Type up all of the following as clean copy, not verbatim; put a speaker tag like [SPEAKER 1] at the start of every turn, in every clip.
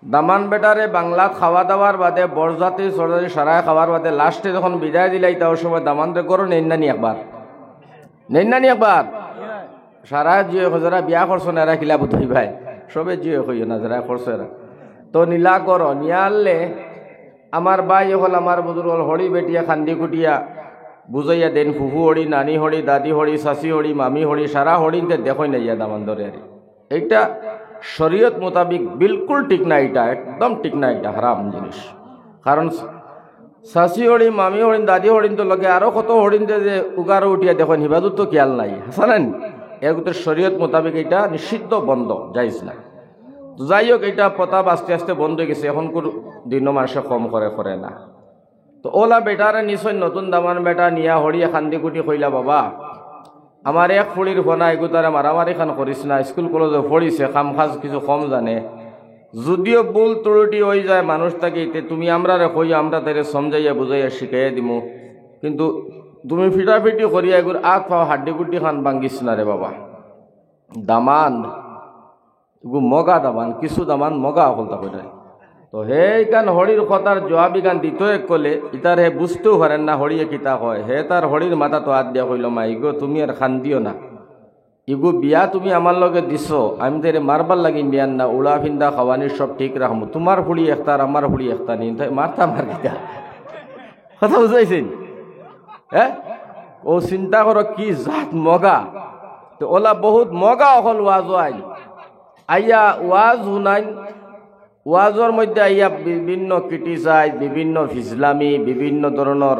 [SPEAKER 1] দামান বেটারে বাংলাত খাওয়া দাওয়ার বাদে বরজাতি সরজাতি সারায় খাওয়ার বাদে লাস্টে যখন বিদায় দিলাই তাও সময় দামানরে করো নেই না নি একবার সারা জিও যারা বিয়া করছো না এরা কিলা বুঝাই ভাই সবে জিও কইও না যারা করছো এরা তো নীলা করো নিয়া আনলে আমার ভাই হল আমার বুজুর হল হড়ি বেটিয়া খান্দি কুটিয়া বুঝাইয়া দেন ফুফু হড়ি নানি হড়ি দাদি হড়ি শাশি হড়ি মামি হড়ি সারা হড়িতে দেখোই না ইয়া দামান ধরে আর এইটা শরীয়ত মোতাবিক বিলকুল ঠিক না, এটা একদম ঠিক না, এটা হারাম জিনিস। কারণ শাশি হরিণ মামি হরিণ দাদি হরিণ তো লগে আরো কত হরিণতে যে উগারো উঠিয়া দেখেন হিবাদুর তো খেয়াল নাই হাসানেন এগুলোর শরীয়ত মোতাবিক এটা নিষিদ্ধ বন্ধ যাইজ না। যাই হোক এটা প্রতাপ আস্তে আস্তে বন্ধ হয়ে গেছে, এখন কোন দিন মানুষে কম করে না। তো ওলা বেটারে নিশ্চয় নতুন দামান বেটা নিয়া হরিয়া খান্দি কুটি কইলা বাবা আমার এক ফুড়ির ফোনা এগুতারে মারামারি খান করিস না, স্কুল কলেজে পড়িছে কাম কাজ কিছু কম জানে, যদিও ভুল ত্রুটি হয়ে যায় মানুষ তাকে তুমি আমরা কই আমরা তাদের সমঝাইয়া বুঝাইয়া শিখাইয়া দিমু, কিন্তু তুমি ফিটাফিটি করিয়া এগুর আত পাও হাড্ডি গুড্ডি খান ভাঙ্গিস না রে বাবা। দামান এগু মগা দামান কিছু দামান মগা অকলতা কইরা তো সেই গান হরির কথার জবাবি গান দিত এক কলে ইতার হে বুঝতেও পারেন না হরিয়ে কিতা কয়, হে তার হরির মাথা তো হাত দিয়া কইল মা ইগো তুমি আর খান দিও না, ইগু বিয়া তুমি আমার লগে দিছ আমি তেরে মারবার লাগি বিয়ান না, উড়া ফিন্দা খাওয়ানি সব ঠিক রাখবো, তোমার ফুড়ি একতার আমার ফুড়ি একটা নি মারতা মার কিতা কথা বুঝাইছেন হ্যাঁ। ও চিন্তা করো কি জাত মগা, তো ওলা বহুত মগা অকল ওয়াজ আইয়া ওয়াজ শুনাইন, ওয়াজর মধ্যে আইয়া বিভিন্ন ক্রিটিসাইজ বিভিন্ন ফিজলামি বিভিন্ন ধরনের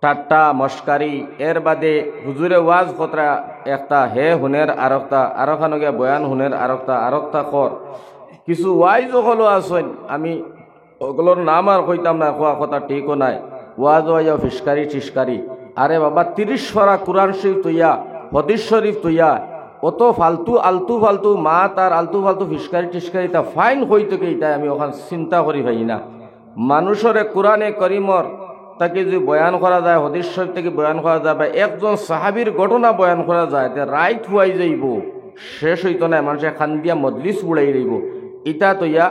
[SPEAKER 1] ঠাট্টা মস্কারি, এর বাদে হুজুরে ওয়াজ কতরা একটা হে হুনের আরকটা আরখানো গিয়া বয়ান হুনের আরকটা কর কিছু ওয়াইজ হলো আসেন, আমি ওগুলোর নাম আর কইতাম না, কোয়া কথা ঠিকও নাই, ওয়াজ ওয়াইয়া ফিসকারি টিসকারি, আরে বাবা 30 ফরা কোরআন শরীফ তৈয়া হদিস শরীফ তৈয়া অত ফালতু আলতু ফালতু মা তার আলতু ফালতু ফিসকারি টিসকারি তা ফাইন হইতো কি তাই আমি ওখান চিন্তা করি ভাই না। মানুষরে কোরআনে করিমর তাকে যদি বয়ান করা যায় হদিস শরীফ থেকে বয়ান করা যায় বা একজন সাহাবীর ঘটনা বয়ান করা যায় তে রাইট হুয়াই যাইব, শেষ হইতো না, মানুষের খান দিয়া মজলিস বুড়াই রইব, ইটা তৈয়া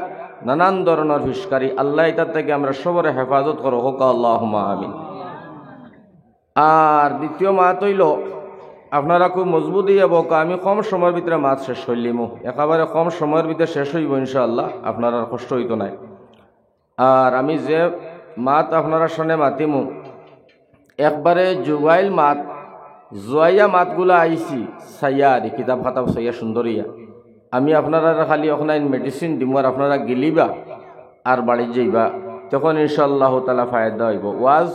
[SPEAKER 1] নানান ধরনের ফিসকারি। আল্লাহ এটার থেকে আমরা সবরে হেফাজত করো হোক আল্লাহুম্মা আমিন। আর দ্বিতীয় মাত হইল আপনারা খুব মজবুত হইব, আমি কম সময়ের ভিতরে মাছ শেষ হইলিমু, একেবারে কম সময়ের ভিতরে শেষ হইব ইনশাআল্লাহ, আপনার আর কষ্ট হইতো নাই। আর আমি যে মাত আপনারা শোনে মাতিমু একবারে জুবাইল মাত জুয়াইয়া মাতগুলা আইছি সাইয়া আর কিতাব খাতাব সাইয়া সুন্দরিয়া, আমি আপনারা খালি ওখানে মেডিসিন দিমু আর আপনারা গিলিবা আর বাড়ি যাইবা, তখন ইনশাআল্লাহ তাআলা ফায়দা হইব। ওয়াজ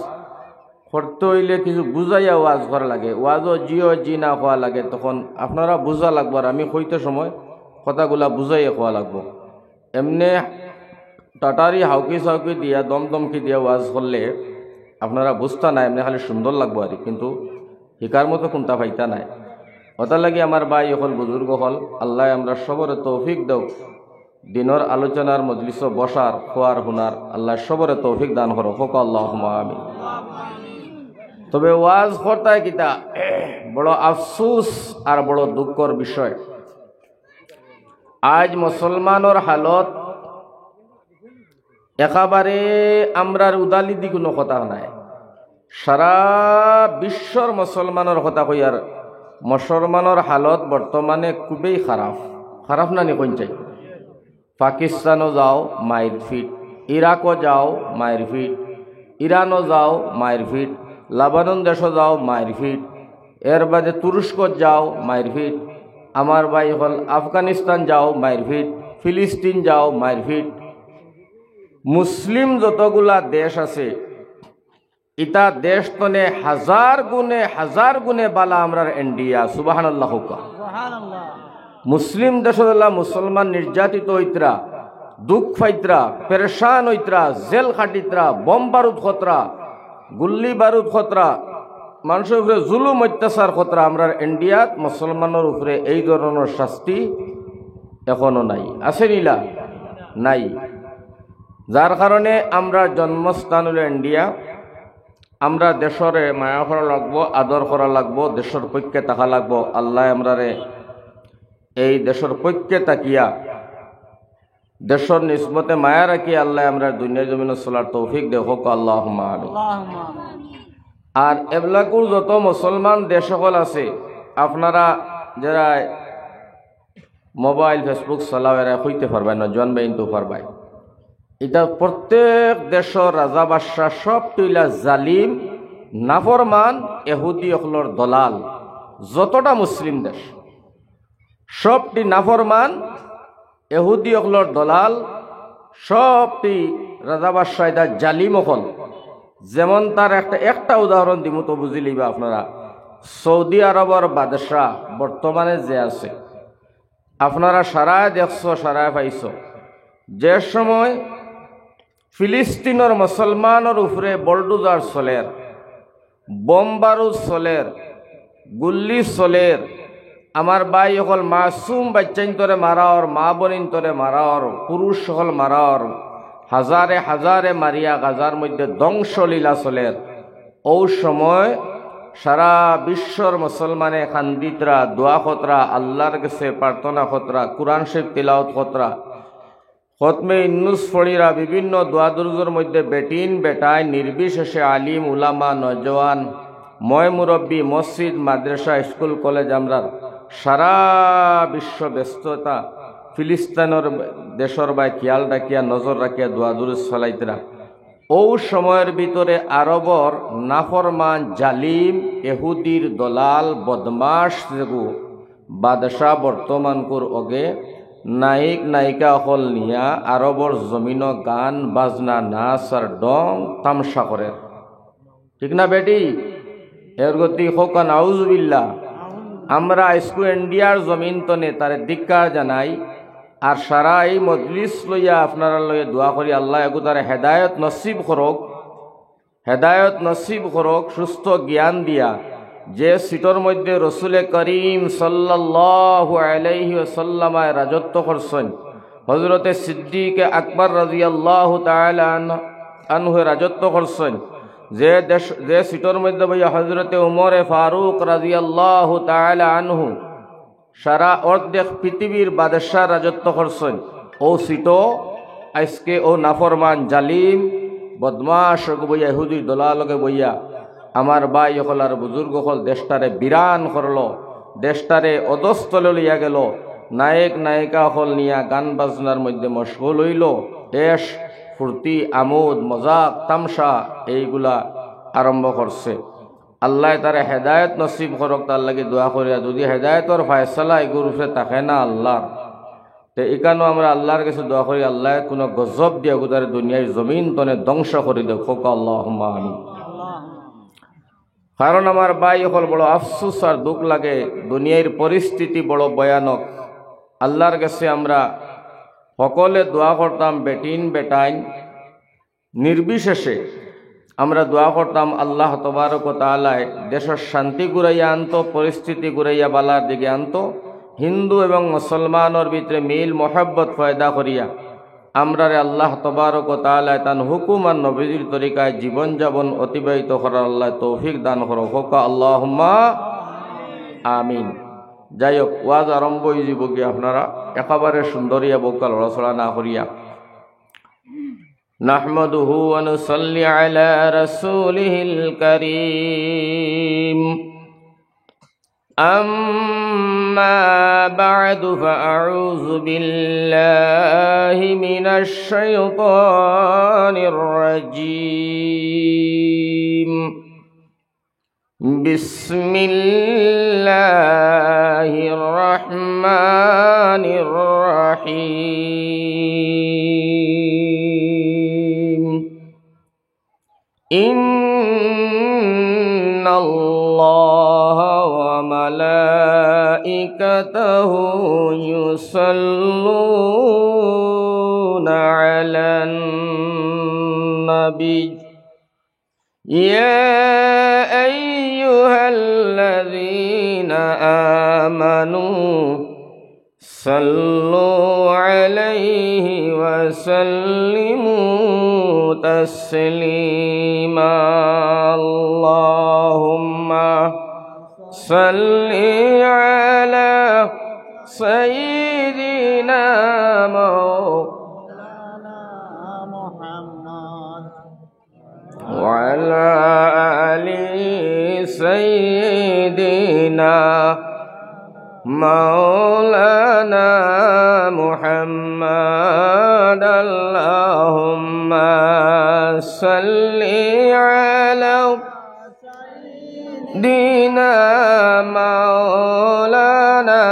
[SPEAKER 1] করতে হইলে কিছু বুঝাইয়া ওয়াজ করা লাগে, ওয়াজও জিও জি না খোয়া লাগে, তখন আপনারা বুঝা লাগবো আর আমি কইতে সময় কথাগুলা বুঝাইয়া খোয়া লাগবো। এমনি টাটারি হাউকি সাউকি দিয়া দমদমকি দিয়া ওয়াজ করলে আপনারা বুঝতা নাই, এমনি খালি সুন্দর লাগবো আর কিন্তু শিকার মতো কোনটা পাইতা নাই। ওটার লাগে আমার ভাই হল বুজুর্গ হল আল্লাহ আমরা সবরে তৌফিক দেও, দিনের আলোচনার মজলিস বসার খোয়ার হুনার আল্লাহ সবরে তৌফিক দান করো হোক আল্লাহুম্মা আমিন। তবে ওয়াজ করতায় কিতা বড় আফসুস আর বড় দুঃখর বিষয়, আজ মুসলমানের হালত একেবারে আমরার উদালি দি কোনো কথা নাই, সারা বিশ্বর মুসলমানের কথা কই আর মুসলমানের হালত বর্তমানে খুবই খারাপ না নি কোন চাই। পাকিস্তানও যাও মায়ের ফিট, ইরাকও যাও মায়ের ফিট, ইরানও যাও মায়ের ফিট, লাবানন দেশও যাও মায়ের ফিট, এর বাদে তুরস্ক যাও মায়ের ফিট, আমার ভাই হল আফগানিস্তান যাও মায়ের ফিট, ফিলিস্তিন যাও মায়ের ফিট। মুসলিম যতগুলা দেশ আছে ইটা দেশ তনে হাজার গুণে বালা আমরার ইন্ডিয়া সুবহানাল্লাহ হুকা। মুসলিম দেশলা মুসলমান নির্যাতিত হইতরা, দুঃখ ফাইতরা, পেরেশান হইতরা, জেল খাটিতরা, বম বারুদ খতরা, গুল্লি বারুদ খতরা, মানুষের উপরে জুলুম অত্যাচার খতরা, আমরার ইন্ডিয়াত মুসলমানের উপরে এই ধরনের শাস্তি এখনো নাই, আছে নিলা নাই। যার কারণে আমরা জন্মস্থান হলো ইন্ডিয়া, আমরা দেশরে মায়া করা লাগবো, আদর করা লাগবো, দেশের পক্ষে থাকা লাগবো। আল্লাহ আমরারে এই দেশের পক্ষে তাকিয়া দেশর নিসবতে মায়া রাখি আল্লাহ আমরা দুনিয়ার জমিনে চলার তৌফিক দেহ আল্লাহুম্মা আমিন। আর এবলাকুর যত মুসলমান দেশ সকল আছে আপনারা যারা মোবাইল ফেসবুক চালাও এরা হইতে পারবেন না, জন বেইনতো পারবাই। এটা প্রত্যেক দেশের রাজা বাদশাহ সব তুইলা জালিম নাফরমান এহুদি অকলর দলাল। যতটা মুসলিম দেশ সবটি নাফরমান এহুদি অকলর দলাল, সবটি রাজা বাদশাহ এটা জালিম অকল। যেমন তার একটা উদাহরণ দিব তো বুঝি লিবা আপনারা। সৌদি আরবর বাদশাহ বর্তমানে যে আছে আপনারা সারায় দেখছো, সারায় পাইছ, যে সময় ফিলিস্তিনের মুসলমানের উপরে বলডুজার চলের, বোমবারুদ চলের, গুল্লি চলের, আমার বাই সকল মাসুম বাচ্চাইন তরে মারাওর, মা বোনিন তরে মারাওর, পুরুষ সকল মারাওর, হাজারে হাজারে মারিয়া গাজার মধ্যে ধ্বংসলীলা চলের। ও সময় সারা বিশ্বর মুসলমানে খান্দিতরা, দোয়া খতরা, আল্লাহর কাছে প্রার্থনা খতরা, কুরআন শরীফ তিলাওয়াত খতরা, খতমে ইন্নুস ফড়িরা, বিভিন্ন দোয়া দুরুজের মধ্যে বেটিন বেটায় নির্বিশেষে আলিম উলামা নজওয়ান ময় মুরব্বী মসজিদ মাদ্রাসা স্কুল কলেজ আমরা সারা বিশ্ব ব্যস্ততা ফিলিস্তিনের দেশর বাই খেয়াল রাখিয়া নজর রাখিয়া দোয়া দুরুজ চলাইতরা। ও সময়ের ভিতরে আরবর নাফরমান জালিম এহুদির দলাল বদমাশ যেগু বাদশাহ বর্তমানকুর অগে নায়িক নায়িকা হল নিয়া আরবর জমিন গান বাজনা নাচ আর ডং তামসা করে। ঠিক না বেটি? এর গতি হোক নাউজুবিল্লাহ। আমরা স্কুল ইন্ডিয়ার জমিন তনে তারে ধিক্কার জানাই আর সারা এই মজলিস লইয়া আপনারা লইয়া দোয়া করি আল্লাহ এগু তারে হেদায়ত নসিব করক, হেদায়ত নসিব করক, সুস্থ জ্ঞান দিয়া। যে সিটর মধ্যে রসুলে করিম সাল্লাল্লাহু আলাইহি ওয়াসাল্লামায় রাজত্ব করছেন, হযরতে সিদ্দিক আকবর রাদিয়াল্লাহু তাআলা আনহু রাজত্ব করছেন, যে সিটর মধ্যে ভাইয়া হযরতে উমরে ফারুক রাদিয়াল্লাহু তাআলা আনহু সারা অর্ধেক পৃথিবীর বাদশাহ রাজত্ব করছেন, ও সিটো আজকে ও নাফরমান জালিম বদমাশ বইয়া ইহুদির দলালকে বইয়া আমার ভাই হল আর বুজুর্গ হল দেশটারে বিরান করলো, দেশটারে অধস্তলে লইয়া গেল, নায়ক নায়িকা হল নিয়া গান বাজনার মধ্যে মশগুল হইল, দেশ ফুর্তি আমোদ মজাক তামসা এইগুলা আরম্ভ করছে। আল্লাহ তারে হেদায়ত নসিব করক, তার লাগে দোয়া করিয়া। যদি হেদায়তর ফায়সালা এগুর উপরে থাকে না আল্লাহ, তো এখানেও আমরা আল্লাহর কাছে দোয়া করি আল্লাহ কোনো গজব দিয়া তার দুনিয়ার জমিন তনে ধ্বংস করে দেখ আল্লাহুম্মা আমিন। কারণ আমার ভাই হল বড় আফসোস আর দুঃখ লাগে, দুনিয়ার পরিস্থিতি বড় ভয়ানক। আল্লাহর কাছে আমরা সকলে দোয়া করতাম, বেটিন বেটাইন নির্বিশেষে আমরা দোয়া করতাম আল্লাহ তবারক ওয়া তাআলায় দেশের শান্তি ঘুরাইয়া আনতো, পরিস্থিতি ঘুরাইয়া বালার দিকে আনতো, হিন্দু এবং মুসলমানের ভিতরে মিল মোহাব্বত পয়দা করিয়া আমরা আল্লাহ তবারক ওয়া তাআলা তান হুকুম আর নবীজির তরিকায় জীবন যাপন অতিবাহিত করার আল্লাহ তৌফিক দান করো হোক আল্লাহুম্মা আমিন। যাই হোক, ওয়াজ আরম্ভ হয়ে যাব কি আপনারা একেবারে সুন্দরিয়া বোকা লড়াচড়া না করিয়া নাহমাদুহু ওয়া নুসাল্লি আলা রাসূলিহিল কারীম। أما بعد فأعوذ بالله من الشيطان الرجيم. بسم الله الرحمن الرحيم. إن الله وملائكته يصلون على النبي يا أيها الذين آمنوا صلوا عليه وسلموا تسليما. اللهم صل على سيدنا مولانا محمد اللهم صل على سيدنا مولانا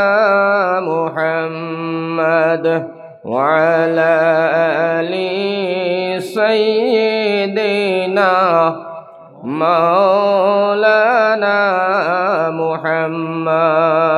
[SPEAKER 1] محمد وعلى آل سيدنا مولانا محمد